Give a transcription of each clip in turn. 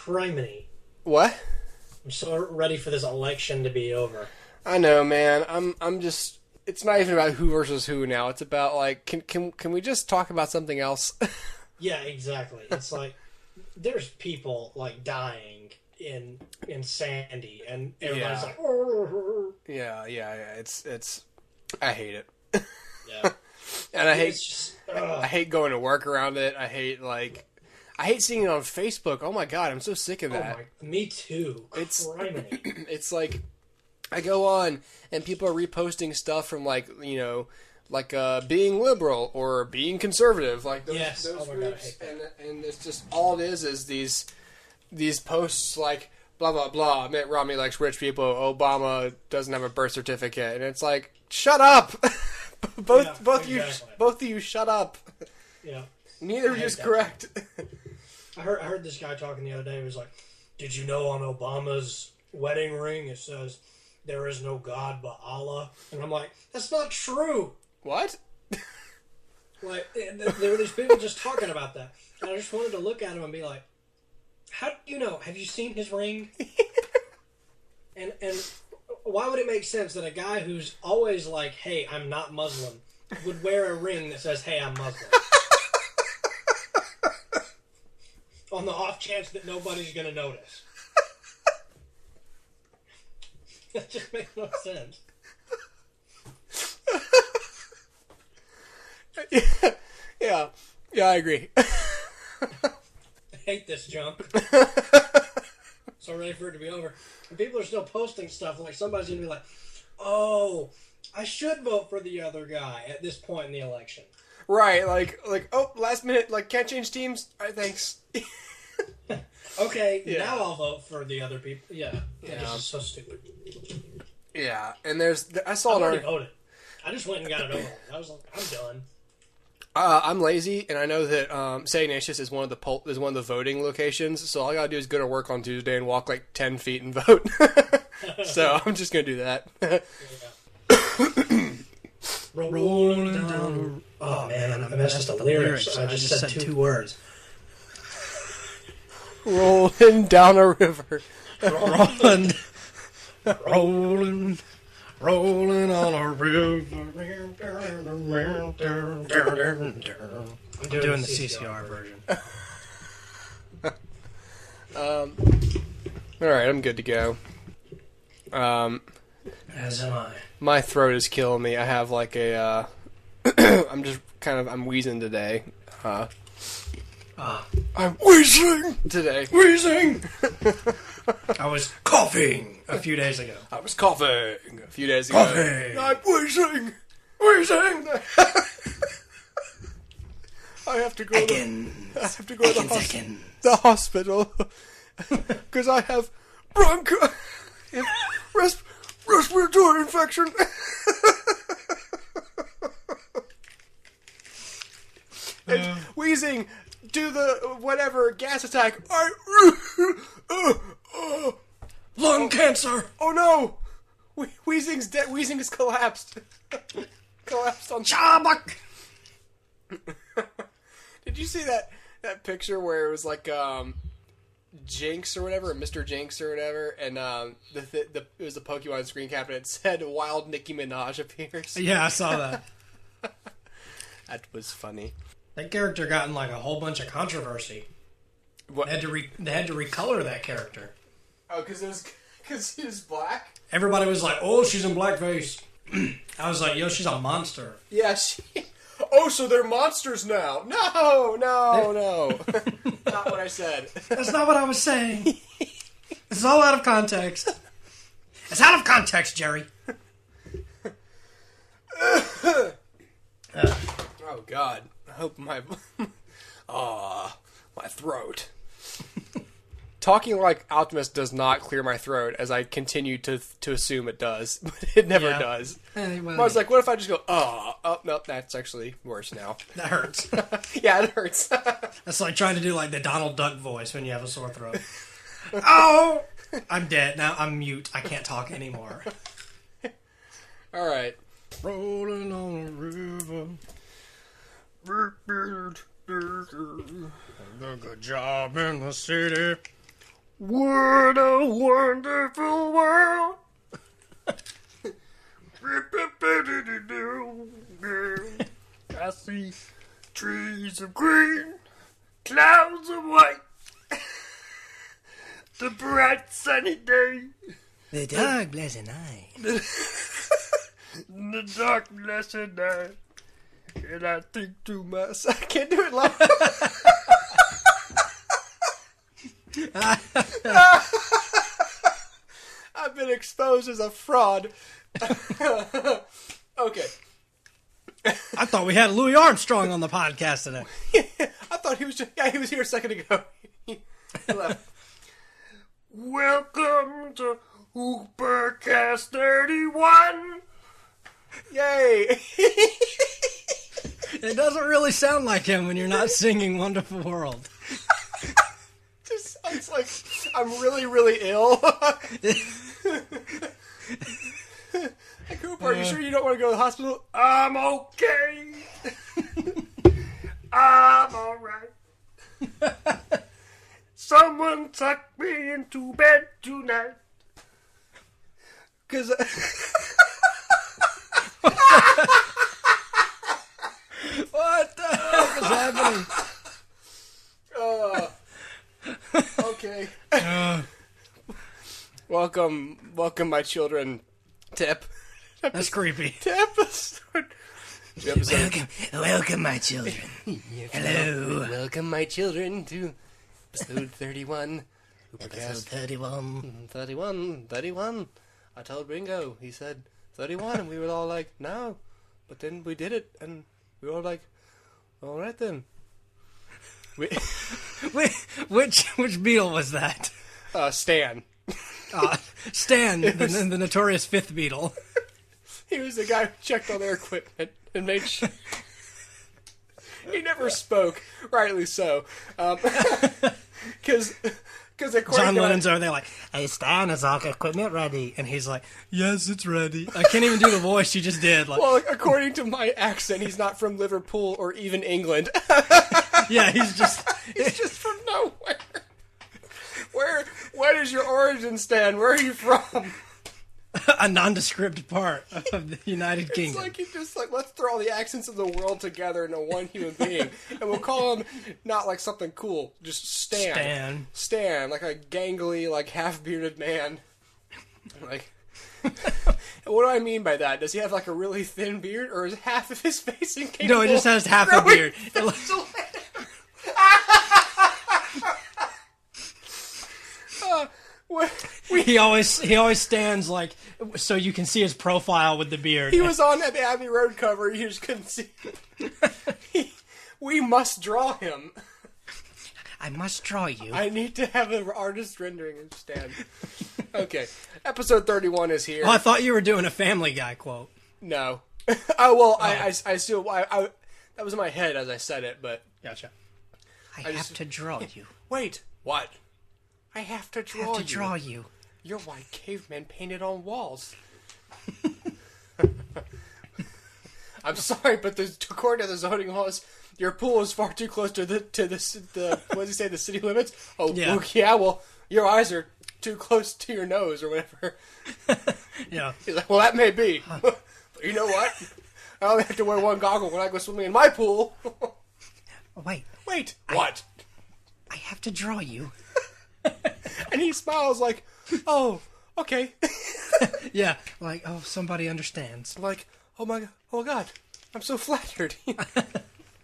Criminy. What? I'm so ready for this election to be over. I know, man. I'm just. It's not even about who versus who now. It's about like, can we just talk about something else? Yeah, exactly. It's like there's people like dying in Sandy, and everybody's like, oh. Yeah. It's. I hate it. Yeah. And I I hate going to work around it. I hate seeing it on Facebook. Oh my god, I'm so sick of that. Me too. It's like I go on and people are reposting stuff from being liberal or being conservative, like those groups, and it's just all it is these posts like blah blah blah. Mitt Romney likes rich people. Obama doesn't have a birth certificate, and it's like, shut up. both of you, shut up. Yeah. Neither of you is correct. I heard this guy talking the other day. He was like, "Did you know on Obama's wedding ring it says there is no God but Allah?" And I'm like, "That's not true." What? Like, there were these people just talking about that, and I just wanted to look at him and be like, "How do you know? Have you seen his ring?" and why would it make sense that a guy who's always like, "Hey, I'm not Muslim," would wear a ring that says, "Hey, I'm Muslim"? On the off chance that nobody's going to notice. That just makes no sense. Yeah, I agree. I hate this junk. So ready for it to be over. And people are still posting stuff like somebody's going to be like, "Oh, I should vote for the other guy at this point in the election." Right, like, oh, last minute, like, can't change teams? All right, thanks. Okay, now I'll vote for the other people. Yeah, this is so stupid. Yeah, and I saw already voted. I just went and got it over. I was like, I'm done. I'm lazy, and I know that St. Ignatius is one of the voting locations, so all I gotta do is go to work on Tuesday and walk like 10 feet and vote. So I'm just gonna do that. Rolling down. Oh man, I messed up the lyrics. I just said two words. Rolling down a river. Rolling on a river. I'm doing the CCR version. Alright, I'm good to go. As am I. My throat is killing me. I have like a, I'm wheezing today. I'm wheezing today. Wheezing! I was coughing a few days ago. I'm wheezing! Wheezing! I have to go to the hospital. Because I have respiratory infection. And wheezing due the whatever gas attack. Lung cancer. Oh no! Wheezing's dead. Wheezing is collapsed. Collapsed on. Chabak. Did you see that picture where it was like Jinx or whatever, or Mr. Jinx or whatever, and it was the Pokemon screen cap, and it said "Wild Nicki Minaj appears." Yeah, I saw that. That was funny. That character got in like a whole bunch of controversy. What? They had to recolor that character. Oh, because he was black. Everybody was like, "Oh, she's in blackface." I was like, "Yo, she's a monster." Yeah, Oh, so they're monsters now? No. Not what I said. That's not what I was saying. It's all out of context. It's out of context, Jerry. Oh God! I hope my throat. Talking like Optimus does not clear my throat, as I continue to assume it does, but it never does. I was like, what if I just go, oh, no, that's actually worse now. That hurts. Yeah, it hurts. That's like trying to do like the Donald Duck voice when you have a sore throat. Oh! I'm dead. Now I'm mute. I can't talk anymore. All right. Rolling on a river. A good job in the city. What a wonderful world. I see trees of green, clouds of white, the bright sunny day, the dark blessed night, the dark blessed night, and I think to myself, I can't do it loud. I've been exposed as a fraud. Okay. I thought we had Louis Armstrong on the podcast today. I thought he was he was here a second ago. He left. Welcome to HooperCast 31. Yay. It doesn't really sound like him when you're not singing Wonderful World. Just sounds like I'm really, really ill. Hey, Cooper, are you sure you don't want to go to the hospital? I'm okay. I'm alright. Someone tuck me into bed tonight. Cause what the heck is happening? Okay. Welcome, my children. That's creepy. To episode. Welcome, my children. Hello. Welcome, my children, to episode 31. Episode 31. 31. I told Ringo, he said 31, and we were all like, no. But then we did it, and we were all like, all right then. Wait, which Beatle was that? Stan. Stan, the notorious fifth Beatle. He was the guy who checked all their equipment and made sure. He never spoke, rightly so. Because John Lennon's over there like, hey Stan, is all equipment ready? And he's like, yes, it's ready. I can't even do the voice you just did. Like, well, according to my accent, he's not from Liverpool or even England. Yeah, he's just from nowhere. What is your origin, Stan? Where are you from? A nondescript part of the United Kingdom. It's like you just let's throw all the accents of the world together into one human being, and we'll call him not like something cool, just Stan. Stan, like a gangly, half bearded man. Like, what do I mean by that? Does he have like a really thin beard, or is half of his face incapable? No, he just has half a beard. He always stands so you can see his profile with the beard. He was on the Abbey Road cover. You just couldn't see. We must draw him. I must draw you. I need to have an artist rendering of Stan. Okay, episode 31 is here. Oh, I thought you were doing a Family Guy quote. No. I still that was in my head as I said it, but gotcha. I have to draw you. Wait, what? I have to draw you. You're white cavemen painted on walls. I'm sorry, but according to the zoning laws, your pool is far too close to the what does he say, the city limits? Oh, yeah. Well, your eyes are too close to your nose or whatever. Yeah. He's like, well, that may be. But you know what? I only have to wear one goggle when I go swimming in my pool. Wait. What? I have to draw you. And he smiles like, oh, okay. Yeah, like, oh, somebody understands. Like, oh my God, I'm so flattered.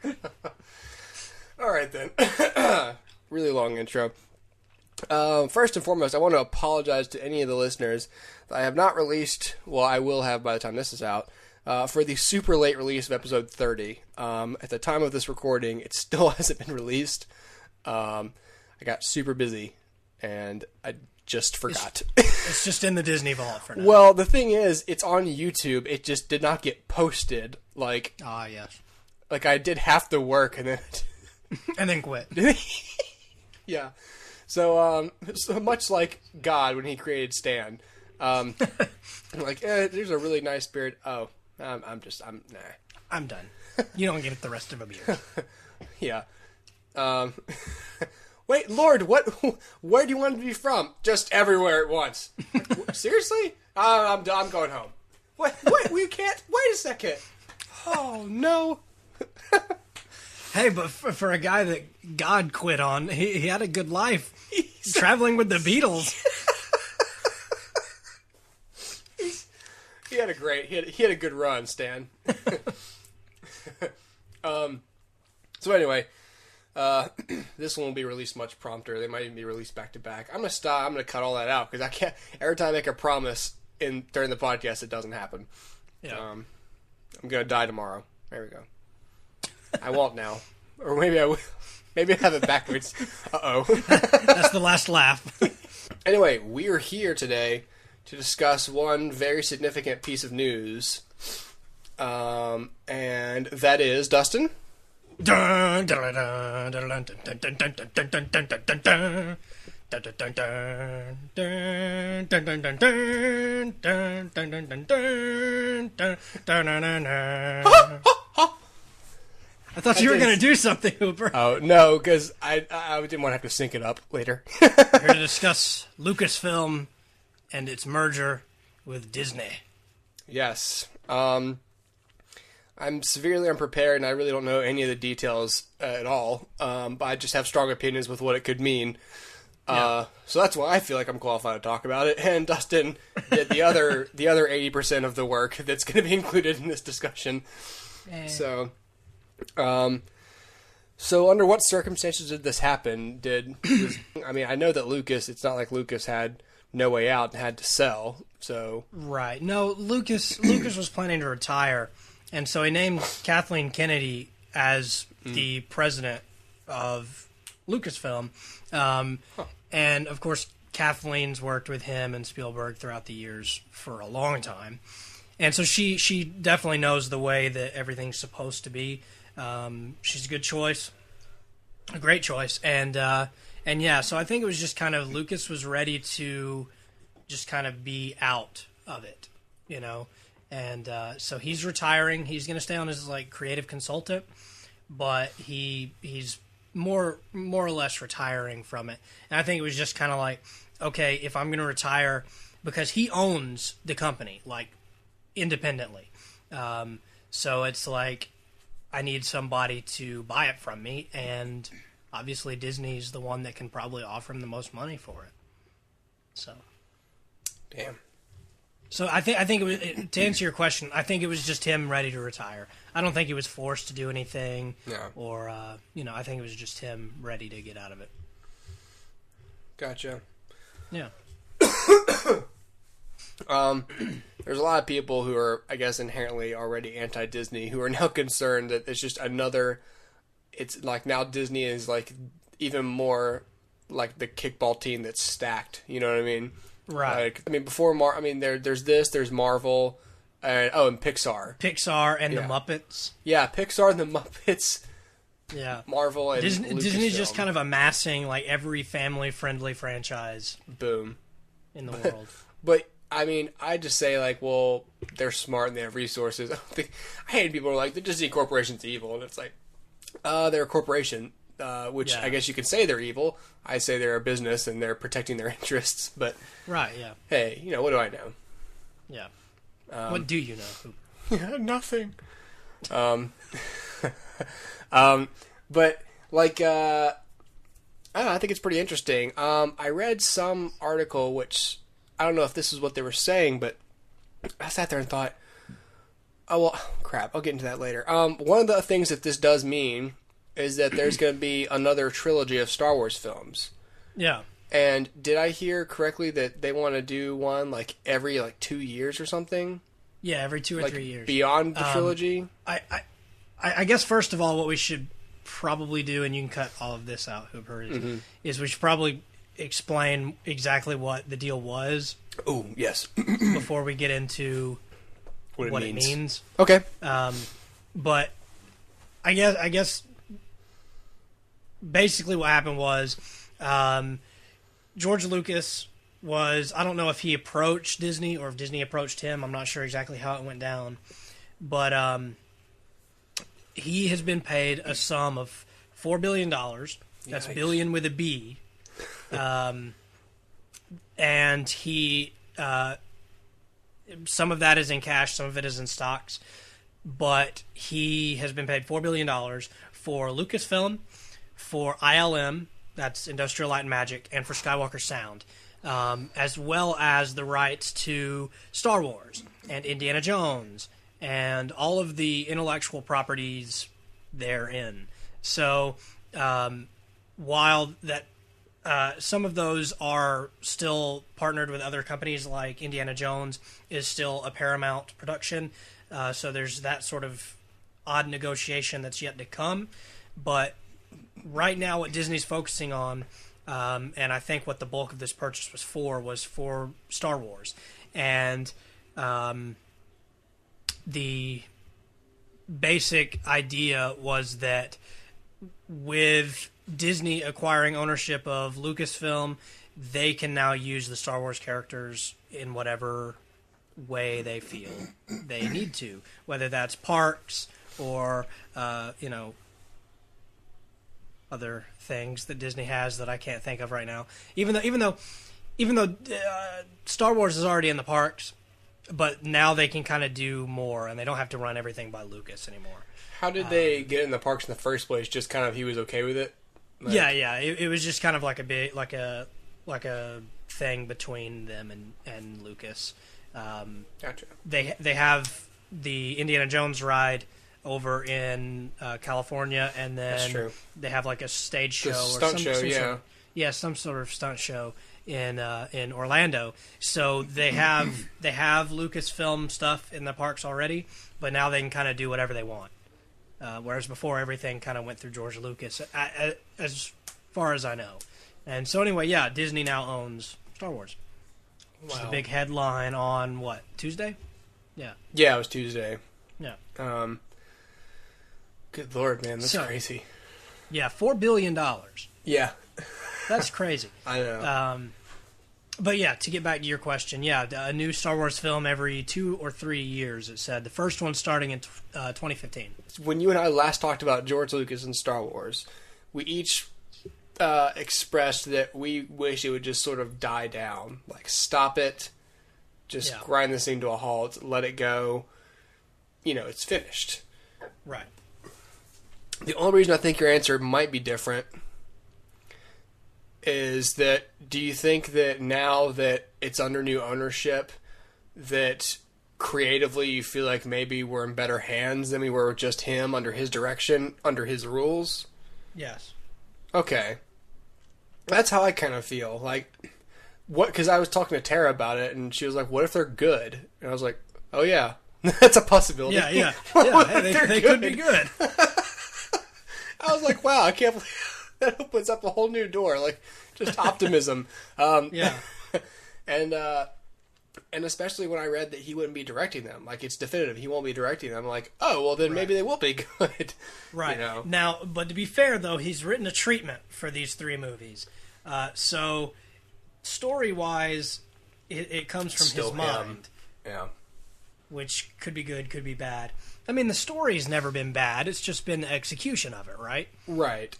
All right, then. Really long intro. First and foremost, I want to apologize to any of the listeners that I have not released, well, I will have by the time this is out, for the super late release of episode 30. At the time of this recording, it still hasn't been released. I got super busy, and I just forgot. It's just in the Disney vault for now. Well, the thing is, it's on YouTube. It just did not get posted. Yes. Like I did half the work and then... and then quit. Yeah. So much like God when he created Stan. There's a really nice beard. Oh, nah. I'm done. You don't get the rest of a beard. Yeah. Wait, Lord, where do you want to be from? Just everywhere at once. Seriously? I'm going home. What? We can't. Wait a second. Oh, no. Hey, but for a guy that God quit on, he had a good life. Traveling with the Beatles. He had a good run, Stan. So anyway, this one will be released much prompter. They might even be released back to back. I'm gonna cut all that out because I can't. Every time I make a promise during the podcast, it doesn't happen. Yeah. I'm gonna die tomorrow. There we go. I won't now, or maybe I will. Maybe I have it backwards. Uh-oh. That's the last laugh. Anyway, we are here today to discuss one very significant piece of news, and that is Dustin. Dun, I thought you were going to do something, Hooper. Oh, no, because I didn't want to have to sync it up later. Here to discuss Lucasfilm and its merger with Disney. Yes. I'm severely unprepared, and I really don't know any of the details at all. But I just have strong opinions with what it could mean. So that's why I feel like I'm qualified to talk about it. And Dustin did the other 80% of the work that's going to be included in this discussion. So under what circumstances did this happen? I know that Lucas, it's not like Lucas had no way out and had to sell, so... Right. No, Lucas was planning to retire, and so he named Kathleen Kennedy as the president of Lucasfilm. And, of course, Kathleen's worked with him and Spielberg throughout the years for a long time. And so she definitely knows the way that everything's supposed to be. She's a good choice, a great choice, and yeah. So I think it was just kind of Lucas was ready to just kind of be out of it, and so he's retiring. He's going to stay on as like creative consultant, but he's more or less retiring from it. And I think it was just kind of like, okay, if I'm going to retire, because he owns the company like independently, so it's like, I need somebody to buy it from me, and obviously Disney's the one that can probably offer him the most money for it. So, damn. So I think it was, to answer your question, I think it was just him ready to retire. I don't think he was forced to do anything, or I think it was just him ready to get out of it. Gotcha. Yeah. There's a lot of people who are, I guess, inherently already anti-Disney who are now concerned that it's just it's like now Disney is like even more like the kickball team that's stacked. You know what I mean? Right. Like, before there's Marvel, and Pixar. Pixar and the Muppets. Yeah, Pixar and the Muppets. Yeah. Marvel and Disney's just kind of amassing like every family-friendly franchise. Boom. In the world. But I just say, like, well, they're smart and they have resources. I hate people who are like, the Disney Corporation's evil. And it's like, they're a corporation, which I guess you could say they're evil. I say they're a business and they're protecting their interests. But, right, yeah. Hey, what do I know? Yeah. What do you know? Nothing. But, like, I don't know, I think it's pretty interesting. I read some article which... I don't know if this is what they were saying, but I sat there and thought, oh, well, crap, I'll get into that later. One of the things that this does mean is that there's going to be another trilogy of Star Wars films. Yeah. And did I hear correctly that they want to do one, like, every, 2 years or something? Yeah, every 2 or 3 years. Beyond the trilogy? I guess, first of all, what we should probably do, and you can cut all of this out, Hooper, is we should probably... explain exactly what the deal was. Oh, yes. Before we get into what it means. Okay. But I guess basically what happened was George Lucas was, I don't know if he approached Disney or if Disney approached him. I'm not sure exactly how it went down. But he has been paid a sum of $4 billion That's billion with a B. And he, some of that is in cash, some of it is in stocks, but he has been paid $4 billion for Lucasfilm, for ILM, that's Industrial Light and Magic, and for Skywalker Sound, as well as the rights to Star Wars and Indiana Jones and all of the intellectual properties therein. So while that some of those are still partnered with other companies, like Indiana Jones is still a Paramount production, so there's that sort of odd negotiation that's yet to come. But right now what Disney's focusing on, and I think what the bulk of this purchase was for Star Wars. And the basic idea was that with Disney acquiring ownership of Lucasfilm, they can now use the Star Wars characters in whatever way they feel they need to, whether that's parks or other things that Disney has that I can't think of right now. Even though Star Wars is already in the parks, but now they can kind of do more, and they don't have to run everything by Lucas anymore. How did they get in the parks in the first place? Just kind of he was okay with it? Like, yeah. It was just kind of like a thing between them and Lucas. Gotcha. They have the Indiana Jones ride over in California, and then they have like a stage show some sort of stunt show in Orlando. So they have Lucasfilm stuff in the parks already, but now they can kind of do whatever they want. Whereas before, everything kind of went through George Lucas, as far as I know. And so anyway, yeah, Disney now owns Star Wars. Wow. It's the big headline on, what, Tuesday? Yeah. Yeah, it was Tuesday. Yeah. Good Lord, man, that's crazy. Yeah, $4 billion. Yeah. That's crazy. I know. But yeah, to get back to your question, yeah, a new Star Wars film every 2 or 3 years, it said. The first one starting in 2015. When you and I last talked about George Lucas and Star Wars, we each expressed that we wish it would just sort of die down. Like, stop it, just grind this thing to a halt, let it go. It's finished. Right. The only reason I think your answer might be different is that, do you think that now that it's under new ownership, that creatively you feel like maybe we're in better hands than we were with just him, under his direction, under his rules? Yes. Okay. That's how I kind of feel. Like, because I was talking to Tara about it, and she was like, what if they're good? And I was like, oh yeah, that's a possibility. Yeah. Hey, they could be good. I was like, wow, I can't believe that opens up a whole new door. Like, just optimism. Yeah. And especially when I read that he wouldn't be directing them. Like, it's definitive. He won't be directing them. I'm like, oh, well, then maybe they will be good. Right. Now, but to be fair, though, he's written a treatment for these 3 movies. So, story-wise, it comes from his mind. Yeah. Which could be good, could be bad. I mean, the story's never been bad. It's just been the execution of it, right? Right.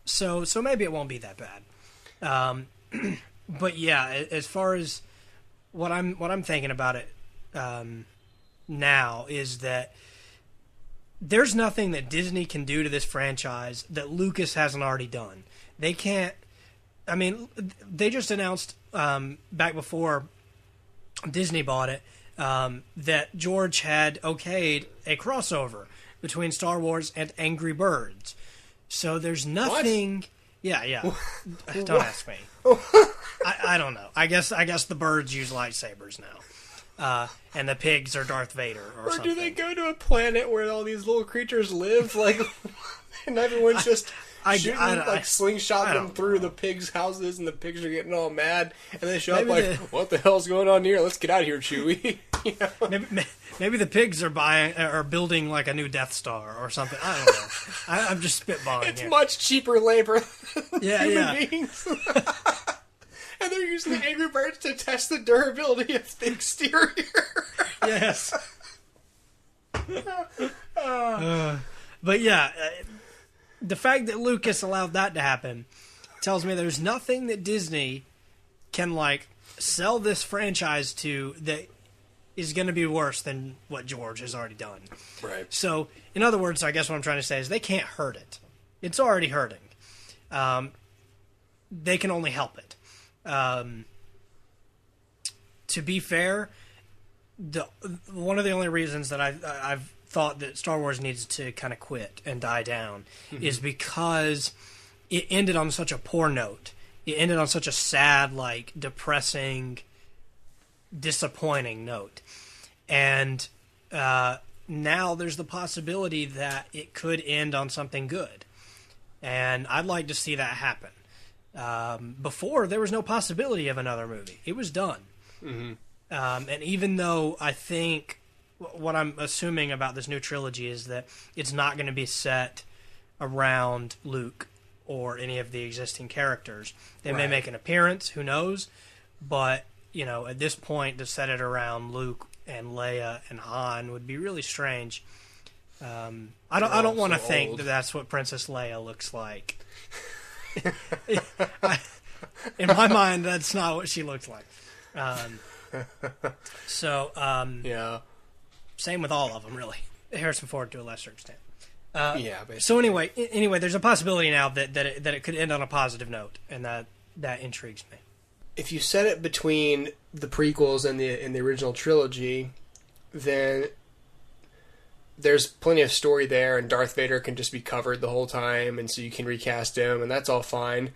So maybe it won't be that bad. But yeah, as far as what I'm thinking about it now is that there's nothing that Disney can do to this franchise that Lucas hasn't already done. They can't. I mean, they just announced back before Disney bought it that George had okayed a crossover between Star Wars and Angry Birds. So there's nothing. What? Yeah. Don't ask me. I don't know. I guess the birds use lightsabers now, and the pigs are Darth Vader or something. Or do they go to a planet where all these little creatures live, like, and everyone's just shooting, slingshot them through the pigs' houses, and the pigs are getting all mad, and they show up like, what the hell's going on here? Let's get out of here, Chewie. Maybe the pigs are building like a new Death Star or something. I don't know. I'm just spitballing It's much cheaper labor than human beings. And they're using the Angry Birds to test the durability of the exterior. Yes. But yeah, the fact that Lucas allowed that to happen tells me there's nothing that Disney can, like, sell this franchise to that is going to be worse than what George has already done. Right. So, in other words, I guess what I'm trying to say is they can't hurt it. It's already hurting. They can only help it. To be fair, one of the only reasons that I've thought that Star Wars needs to kind of quit and die down is because it ended on such a poor note. It ended on such a sad, like, depressing, disappointing note. And now there's the possibility that it could end on something good. And I'd like to see that happen. Before, there was no possibility of another movie. It was done. Mm-hmm. And even though I think what I'm assuming about this new trilogy is that it's not going to be set around Luke or any of the existing characters. They may make an appearance, who knows? But, you know, at this point, to set it around Luke and Leia and Han would be really strange. I don't want to think that that's what Princess Leia looks like. In my mind, that's not what she looks like. Yeah. Same with all of them, really. Harrison Ford to a lesser extent. Basically. So anyway, there's a possibility now that it could end on a positive note, and that intrigues me. If you set it between the prequels and the original trilogy, then there's plenty of story there, and Darth Vader can just be covered the whole time, and so you can recast him, and that's all fine.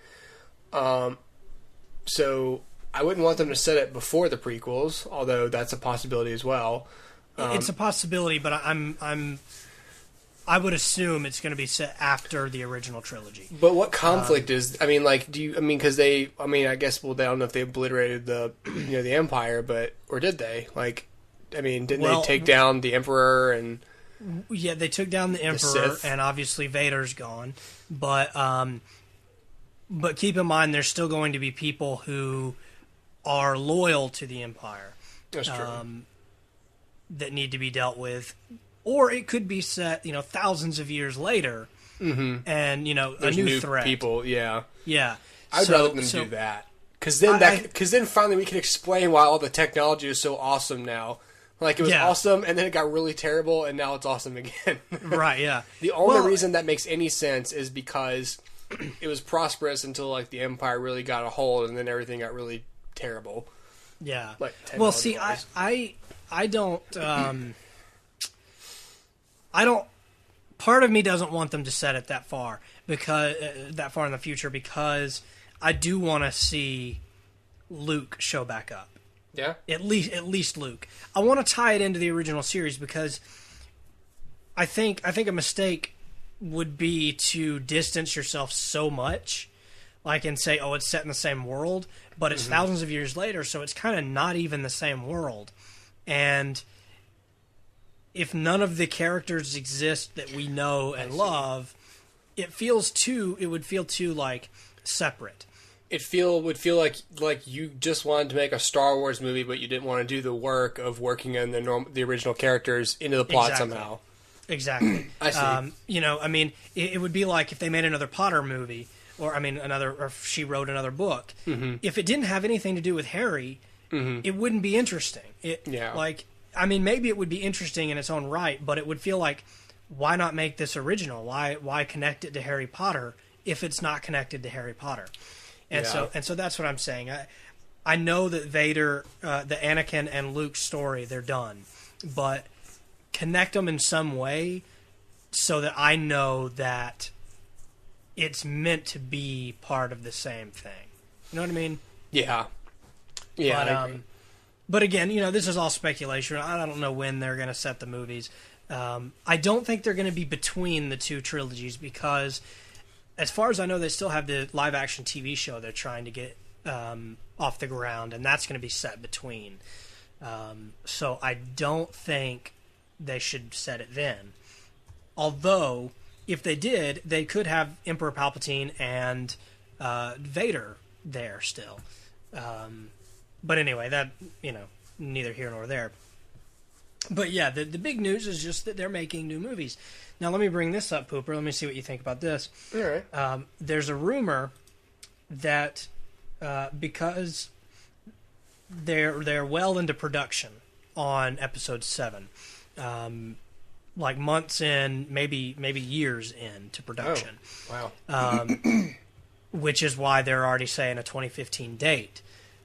So I wouldn't want them to set it before the prequels, although that's a possibility as well. It's a possibility, but I would assume it's going to be set after the original trilogy. But what conflict is? I mean, like, because I guess, well, they don't know if they obliterated the Empire, or did they? Like, I mean, didn't they take down the Emperor and? Yeah, they took down the Emperor, and obviously Vader's gone. But keep in mind, there's still going to be people who are loyal to the Empire. That's true. That need to be dealt with. Or it could be set, thousands of years later, and there's a new threat. People, yeah. I'd rather them do that, because then finally we can explain why all the technology is so awesome now. Like, it was awesome, and then it got really terrible, and now it's awesome again. Right. Yeah. The only reason that makes any sense is because it was prosperous until, like, the Empire really got a hold, and then everything got really terrible. Yeah. Like, well, see, I don't. Part of me doesn't want them to set it that far in the future, because I do want to see Luke show back up. Yeah. At least Luke. I want to tie it into the original series, because I think a mistake would be to distance yourself so much, like, and say, oh, it's set in the same world, but it's thousands of years later, so it's kind of not even the same world. And if none of the characters exist that we know and love, it would feel too, like, separate. It would feel like you just wanted to make a Star Wars movie, but you didn't want to do the work of working in the original characters into the plot somehow. Exactly. I see. It would be like if they made another Potter movie, or if she wrote another book. Mm-hmm. If it didn't have anything to do with Harry, it wouldn't be interesting. Maybe it would be interesting in its own right, but it would feel like, why not make this original? Why connect it to Harry Potter if it's not connected to Harry Potter? And so that's what I'm saying. I know that Vader, the Anakin and Luke story, they're done, but connect them in some way so that I know that it's meant to be part of the same thing. You know what I mean? Yeah. Yeah. I agree. But again, this is all speculation. I don't know when they're going to set the movies. I don't think they're going to be between the two trilogies, because, as far as I know, they still have the live-action TV show they're trying to get off the ground, and that's going to be set between. So I don't think they should set it then. Although, if they did, they could have Emperor Palpatine and Vader there still. But anyway, that, neither here nor there. But yeah, the big news is just that they're making new movies. Now let me bring this up, Pooper. Let me see what you think about this. All right. There's a rumor that because they're well into production on episode 7, like months in, maybe years into production. Oh, wow. Which is why they're already saying a 2015 date.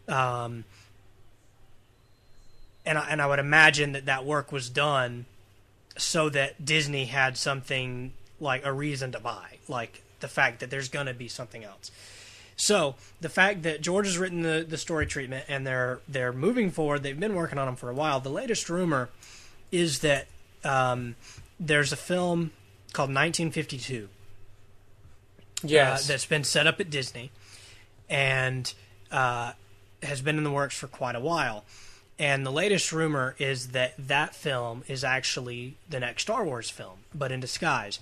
And I would imagine that work was done so that Disney had something like a reason to buy, like the fact that there's going to be something else. So the fact that George has written the story treatment and they're moving forward, they've been working on them for a while. The latest rumor is that there's a film called 1952. Yes, that's been set up at Disney and has been in the works for quite a while. And the latest rumor is that film is actually the next Star Wars film, but in disguise.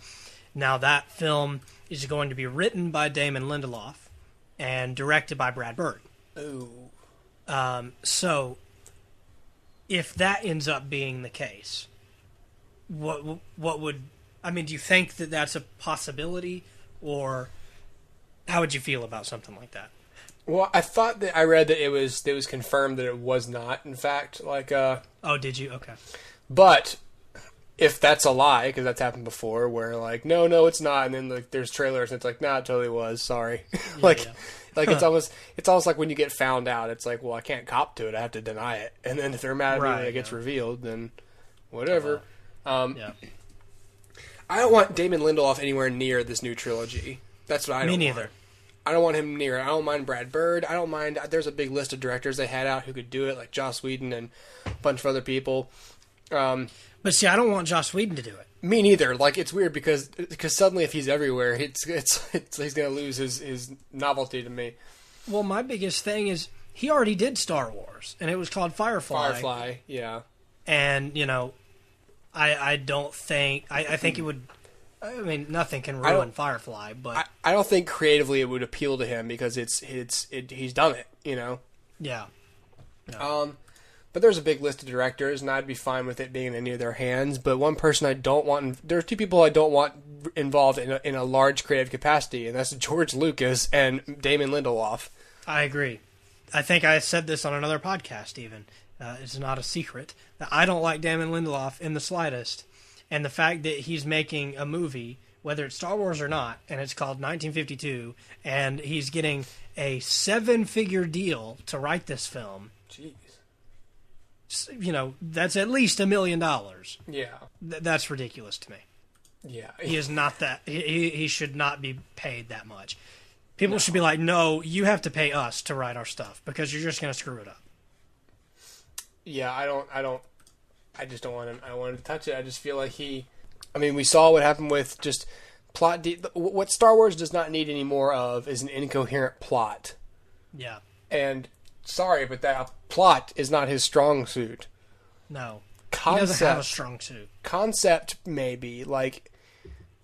Now, that film is going to be written by Damon Lindelof and directed by Brad Bird. Ooh. So, if that ends up being the case, what would... I mean, do you think that that's a possibility, or how would you feel about something like that? Well, I thought that I read that it was confirmed that it was not, in fact, like Oh, did you? Okay. But if that's a lie, because that's happened before, where like, no, it's not, and then like there's trailers and it's like, nah, it totally was. Sorry. Like it's almost like when you get found out, it's like, well, I can't cop to it. I have to deny it. And then if they're mad at me when it gets revealed, then whatever. Yeah. I don't want Damon Lindelof anywhere near this new trilogy. That's what I don't want. Me neither. I don't want him near it. I don't mind Brad Bird. I don't mind... There's a big list of directors they had out who could do it, like Joss Whedon and a bunch of other people. But see, I don't want Joss Whedon to do it. Me neither. Like, it's weird because suddenly if he's everywhere, he's going to lose his novelty to me. Well, my biggest thing is he already did Star Wars, and it was called Firefly. Yeah. And, I don't think... I think it would... I mean, nothing can ruin Firefly, but... I don't think creatively it would appeal to him because he's done it, Yeah. No. But there's a big list of directors, and I'd be fine with it being in any of their hands. But one person I don't want... There are two people I don't want involved in a large creative capacity, and that's George Lucas and Damon Lindelof. I agree. I think I said this on another podcast, even. It's not a secret. That I don't like Damon Lindelof in the slightest. And the fact that he's making a movie, whether it's Star Wars or not, and it's called 1952, and he's getting a 7-figure deal to write this film. Jeez. That's at least $1 million. Yeah. That's ridiculous to me. Yeah. He is not that... He should not be paid that much. People should be like, no, you have to pay us to write our stuff, because you're just going to screw it up. Yeah, I just don't want him. I don't want him to touch it. I just feel like we saw what happened with just plot. What Star Wars does not need any more of is an incoherent plot. Yeah. And sorry, but that plot is not his strong suit. No. Concept, he doesn't have a strong suit. Concept, maybe, like,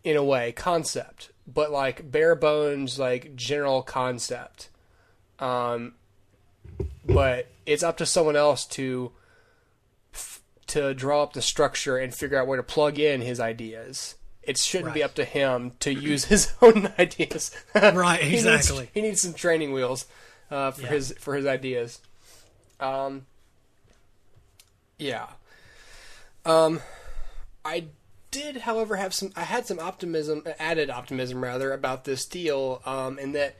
in a way, concept. But, like, bare bones, like, general concept. But it's up to someone else to draw up the structure and figure out where to plug in his ideas. It shouldn't be up to him to use his own ideas. Right, exactly. He needs some training wheels for his ideas. Yeah. I did, however, had some added optimism about this deal, in that,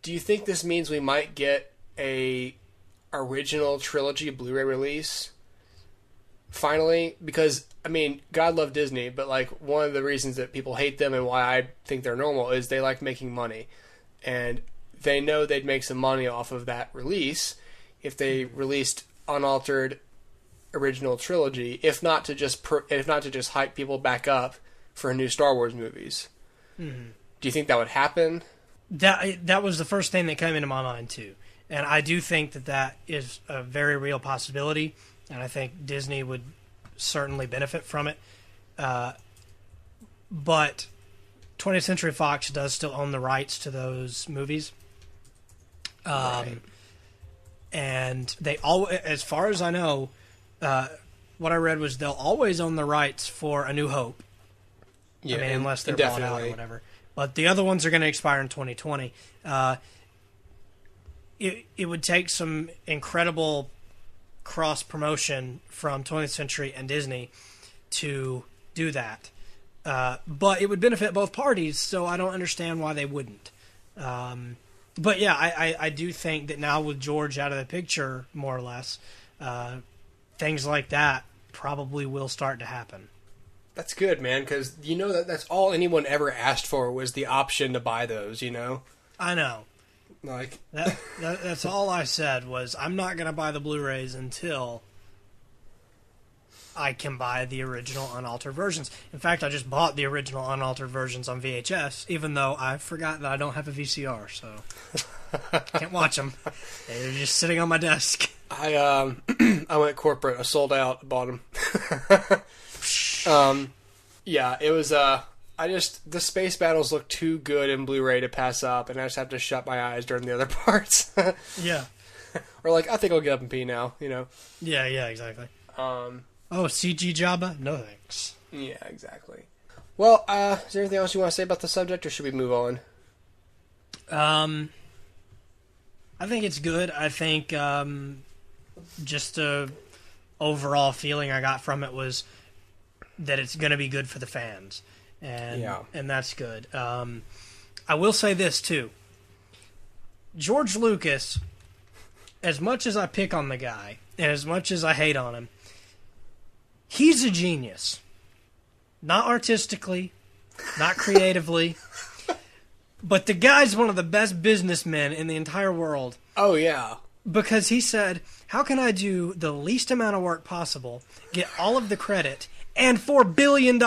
do you think this means we might get a original trilogy Blu-ray release finally? Because, God love Disney, but like one of the reasons that people hate them and why I think they're normal is they like making money, and they know they'd make some money off of that release if they released unaltered original trilogy, if not to just hype people back up for new Star Wars movies. Mm-hmm. Do you think that would happen? That was the first thing that came into my mind too, and I do think that is a very real possibility, and I think Disney would certainly benefit from it. But 20th Century Fox does still own the rights to those movies. Right. And they all, as far as I know, what I read was they'll always own the rights for A New Hope. Yeah, unless they're bought out or whatever. But the other ones are going to expire in 2020. It would take some incredible cross-promotion from 20th Century and Disney to do that. But it would benefit both parties, so I don't understand why they wouldn't. But yeah, I do think that now with George out of the picture, more or less, things like that probably will start to happen. That's good, man, because that's all anyone ever asked for was the option to buy those, I know. Like that's all I said was I'm not going to buy the Blu-rays until I can buy the original unaltered versions. In fact, I just bought the original unaltered versions on VHS, even though I forgot that I don't have a VCR, so can't watch them. They're just sitting on my desk. I went corporate. I sold out, bought them. Yeah, it was the space battles look too good in Blu-ray to pass up, and I just have to shut my eyes during the other parts. Yeah. Or like, I think I'll get up and pee now, Yeah, exactly. CG Jabba? No thanks. Yeah, exactly. Well, is there anything else you want to say about the subject, or should we move on? I think it's good. I think just the overall feeling I got from it was that it's going to be good for the fans. And that's good. I will say this, too. George Lucas, as much as I pick on the guy, and as much as I hate on him, he's a genius. Not artistically, not creatively, but the guy's one of the best businessmen in the entire world. Oh, yeah. Because he said, how can I do the least amount of work possible, get all of the credit, and $4 billion?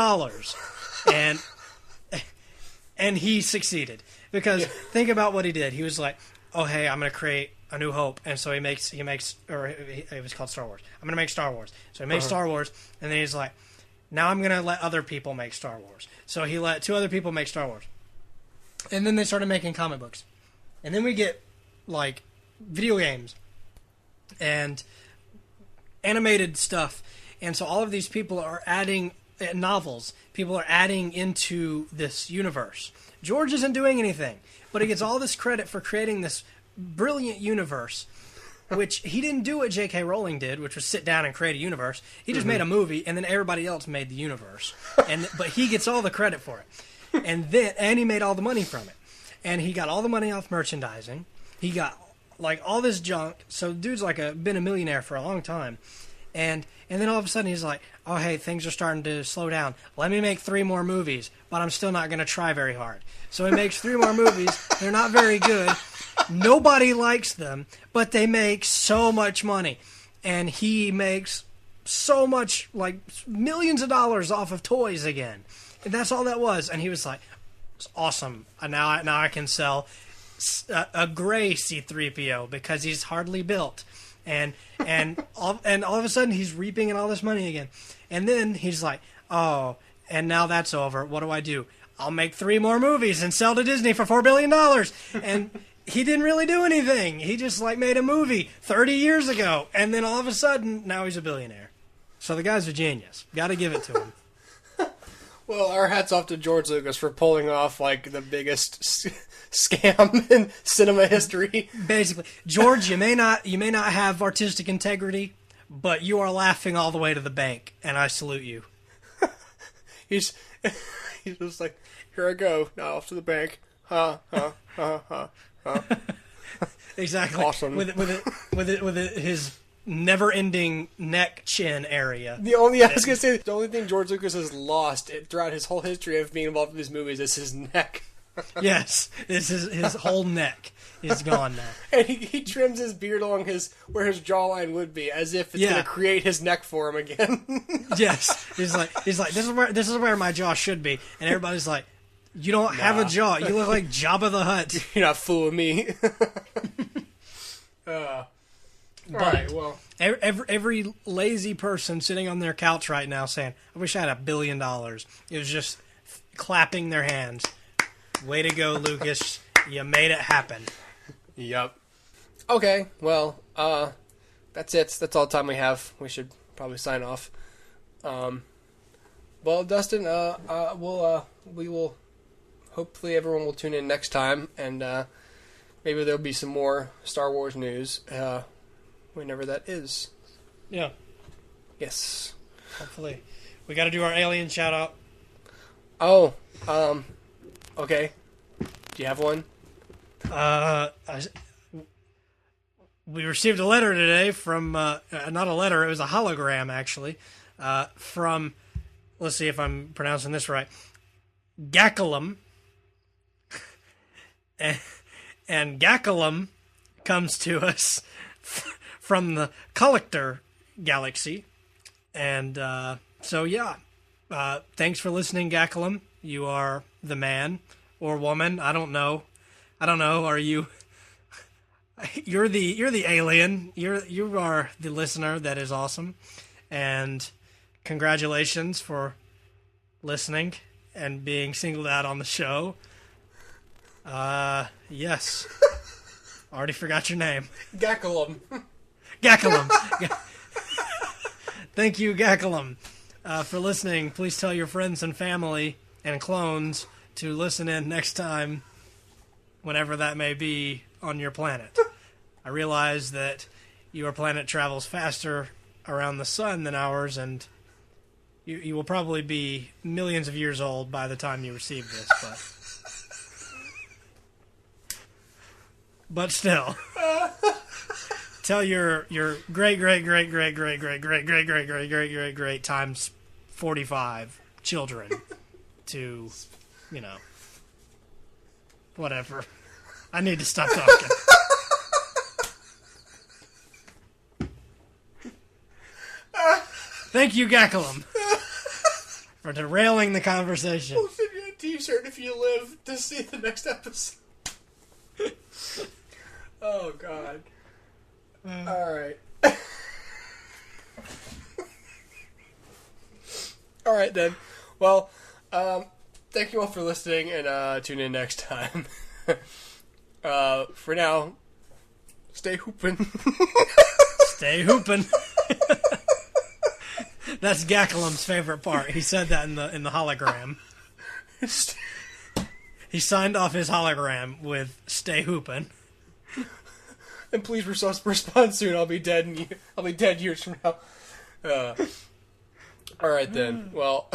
And he succeeded. Because think about what he did. He was like, oh, hey, I'm going to create A New Hope. And so he makes, or it was called Star Wars. I'm going to make Star Wars. So he makes Star Wars, and then he's like, now I'm going to let other people make Star Wars. So he let 2 other people make Star Wars. And then they started making comic books. And then we get, like, video games and animated stuff. And so all of these people are adding novels. People are adding into this universe. George isn't doing anything, but he gets all this credit for creating this brilliant universe, which he didn't do what J.K. Rowling did, which was sit down and create a universe. He just made a movie, and then everybody else made the universe. But he gets all the credit for it. And he made all the money from it. And he got all the money off merchandising. He got like all this junk. So dude's like been a millionaire for a long time. And then all of a sudden he's like, oh, hey, things are starting to slow down. Let me make 3 more movies, but I'm still not going to try very hard. So he makes 3 more movies. They're not very good. Nobody likes them, but they make so much money. And he makes so much, like millions of dollars off of toys again. And that's all that was. And he was like, it's awesome. Now I can sell a gray C-3PO because he's hardly built. And all of a sudden he's reaping in all this money again. And then he's like, oh, and now that's over. What do? I'll make 3 more movies and sell to Disney for $4 billion. And he didn't really do anything. He just like made a movie 30 years ago. And then all of a sudden, now he's a billionaire. So the guy's a genius. Got to give it to him. Well, our hats off to George Lucas for pulling off like the biggest scam in cinema history. Basically, George, you may not have artistic integrity, but you are laughing all the way to the bank, and I salute you. He's just like, here I go, now off to the bank. Ha ha ha ha ha. Exactly. Awesome. With his never-ending neck chin area. I was gonna say the only thing George Lucas has lost throughout his whole history of being involved in these movies is his neck. Yes, his whole neck is gone now. And he trims his beard along where his jawline would be, as if it's gonna create his neck for him again. Yes, he's like this is where my jaw should be, and everybody's like, you don't have a jaw. You look like Jabba the Hutt. You're not fooling me. But right, well, every lazy person sitting on their couch right now saying, I wish I had $1 billion. It was just clapping their hands. Way to go, Lucas. You made it happen. Yep. Okay, well, that's it. That's all the time we have. We should probably sign off. Well, Dustin, we will. Hopefully, everyone will tune in next time, and maybe there'll be some more Star Wars news, whenever that is. Yeah. Yes. Hopefully, we got to do our alien shout out. Oh, okay. Do you have one? We received a letter today from, not a letter, it was a hologram, actually, from, let's see if I'm pronouncing this right, Gaculum. And Gaculum comes to us from the Collector Galaxy. And so, yeah, thanks for listening, Gaculum. You are the man or woman. I don't know. Are you... You're the alien. You are the listener. That is awesome, and congratulations for listening and being singled out on the show. Yes. Already forgot your name. Gaculum. Gaculum. Thank you, Gaculum, for listening. Please tell your friends and family and clones to listen in next time, whenever that may be, on your planet. I realize that your planet travels faster around the sun than ours, and you will probably be millions of years old by the time you receive this, but still. Tell your great times 45 children to, whatever. I need to stop talking. Thank you, Gaculum, for derailing the conversation. We'll send you a t-shirt if you live to see the next episode. Oh, God. All right. All right, then. Well, thank you all for listening, and tune in next time. For now, stay hoopin'. Stay hoopin'. That's Gaculum's favorite part. He said that in the hologram. He signed off his hologram with "Stay hoopin'." And please respond soon. I'll be dead. I'll be dead years from now. All right then. Well.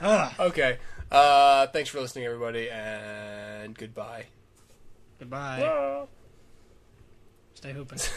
Okay. Thanks for listening, everybody, and goodbye. Goodbye. Stay hoopin'.